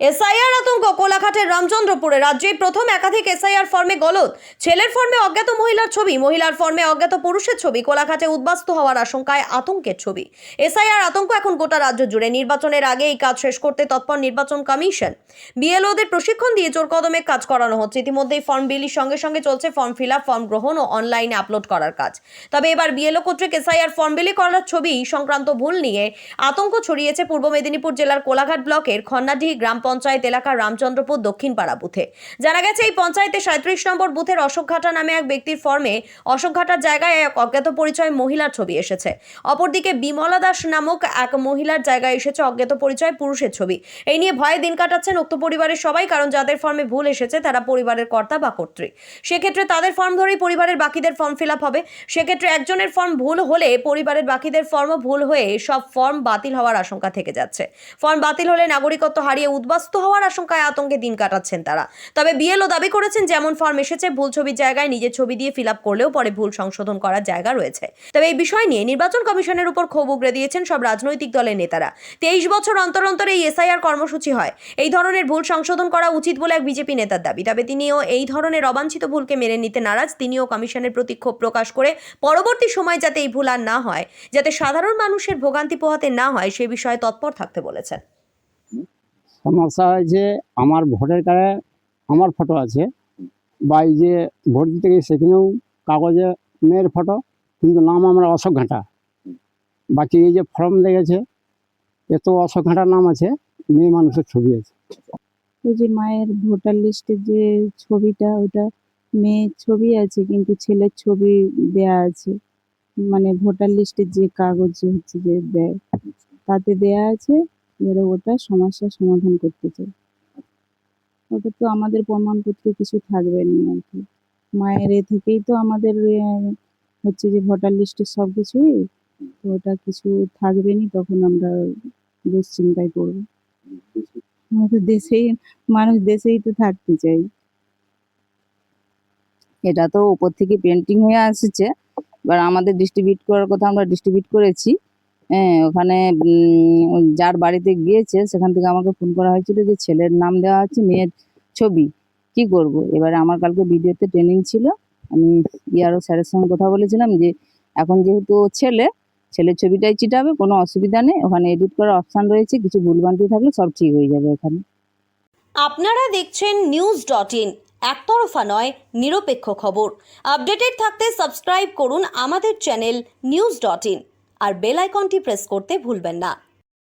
SIR আতঙ্ক কোলাঘাটের রামচন্দ্রপুরে। রাজ্যে প্রথম একাধিক এসআইআর ফর্মে গলদ। ছেলের ফর্মে অজ্ঞাত মহিলার ছবি, মহিলার ফর্মে অজ্ঞাত পুরুষের ছবি। কোলাঘাটে উদ্বাস্তু হওয়ার আশঙ্কায় আতঙ্কের ছবি। এসআইআর আতঙ্ক এখন গোটা রাজ্য জুড়ে। নির্বাচনের আগে এই কাজ শেষ করতে তৎপর নির্বাচন কমিশন। বিএলওদের প্রশিক্ষণ দিয়ে জোর কদমে কাজ করানো হচ্ছে। ইতিমধ্যেই ফর্ম বিলির সঙ্গে সঙ্গে চলছে ফর্ম ফিল আপ, ফর্ম গ্রহণ ও অনলাইনে আপলোড করার কাজ। তবে এবার বিএলও কর্তৃক এসআইআর ফর্ম বিলি করার ছবি সংক্রান্ত ভুল নিয়ে আতঙ্ক ছড়িয়েছে পূর্ব মেদিনীপুর জেলার কোলাঘাট ব্লকের খন্নাডিহি গ্রাম পঞ্চায়েত এলাকার রামচন্দ্রপুর দক্ষিণ পাড়া বুথে। জানা গেছে এই পঞ্চায়েতে 37 নম্বর বুথের অশোকঘাটা নামে এক ব্যক্তির ফর্মে অশোকঘাটার জায়গায় এক অজ্ঞাত পরিচয় মহিলার ছবি এসেছে। অপরদিকে বিমলা দাস নামক এক মহিলার জায়গায় এসেছে অজ্ঞাত পরিচয় পুরুষের ছবি। এই নিয়ে ভয়ে দিন কাটাচ্ছেন উক্ত পরিবারের সবাই, কারণ যাদের ফর্মে ভুল এসেছে তারা পরিবারের কর্তা বা কর্ত্রী। সেক্ষেত্রে তাদের ফর্ম ধরেই পরিবারের বাকিদের ফর্ম ফিল আপ হবে। সেক্ষেত্রে একজনের ফর্ম ভুল হলে পরিবারের বাকিদের ফর্মও ভুল হয়ে সব ফর্ম বাতিল হওয়ার আশঙ্কা থেকে যাচ্ছে। ফর্ম বাতিল হলে নাগরিকত্ব হারিয়ে উদ্বাস্তু হওয়ার আশঙ্কায় আতঙ্কে দিন কাটাচ্ছেন তারা। তবে বিএলও দাবি করেছেন যেমন ফর্ম এসেছে ভুল ছবির জায়গায় নিজের ছবি দিয়ে ফিল আপ করলেও পরে ভুল সংশোধন করার জায়গা রয়েছে। তবে এই বিষয় নিয়ে নির্বাচন কমিশনের উপর ক্ষোভ উগরে দিয়েছেন সব রাজনৈতিক দলের নেতারা। 23 বছর অন্তর অন্তর এই এসআইআর কর্মসূচি হয়। এই ধরনের ভুল সংশোধন করা উচিত বলে এক বিজেপি নেতার দাবি। তবে তিনিও এই ধরনের অবাঞ্ছিত ভুলকে মেনে নিতে নারাজ। তিনিও কমিশনের প্রতি ক্ষোভ প্রকাশ করে পরবর্তী সময় যাতে এই ভুল আর না হয়, যাতে সাধারণ মানুষের ভোগান্তি পোহাতে না হয়, সে বিষয়ে তৎপর থাকতে বলেছেন। সমস্যা হয়েছে, আমার ভোটার কার্ডে আমার ফটো আছে, বা এই যে ভোট দিতে গিয়ে সেখানেও কাগজে মেয়ের ফটো, কিন্তু নাম আমার অশোক ঘাটা। বাকি এই যে ফর্ম লেগেছে এত অশোক ঘাটার নাম আছে, মেয়ে মানুষের ছবি আছে। ওই যে মায়ের ভোটার লিস্টের যে ছবিটা, ওটা মেয়ের ছবি আছে কিন্তু ছেলের ছবি দেয়া আছে। মানে ভোটার লিস্টের যে কাগজ হচ্ছে যে দেয় তাতে দেয়া আছে। এবারে ওটা সমস্যার সমাধান করতে চাই। ওটা তো আমাদের প্রমাণপত্র কিছু থাকবে না আর কি। মায়ের এ থেকেই তো আমাদের হচ্ছে যে ভোটার লিস্টের সব কিছুই, তো ওটা কিছু থাকবে না, তখন আমরা দুশ্চিন্তায় পড়বো। আমাদের দেশেই মানুষ দেশেই তো থাকতে চাই। এটা তো উপর থেকে পেন্টিং হয়ে আসছে, এবার আমাদের ডিস্ট্রিবিউট করার কথা আমরা ডিস্ট্রিবিউট করেছি। হ্যাঁ, ওখানে যার বাড়িতে গিয়েছে সেখান থেকে আমাকে ফোন করা হয়েছিল যে ছেলের নাম দেওয়া আছে, মেয়ের ছবি, কি করব। এবারে আমার কালকে ভিডিওতে ট্রেনিং ছিল, আমি ইয়ারও স্যারের সঙ্গে কথা বলেছিলাম যে এখন যেহেতু ছেলের ছবিটাই চিটাবে, কোনো অসুবিধা নেই, ওখানে এডিট করার অপশান রয়েছে, কিছু ভুলভ্রান্তি থাকলে সব ঠিক হয়ে যাবে এখানে। আপনারা দেখছেন news.in, একতরফা নয়, নিরপেক্ষ খবর। আপডেটেড থাকতে সাবস্ক্রাইব করুন আমাদের চ্যানেল news.in আর বেল আইকনটি প্রেস করতে ভুলবেন না।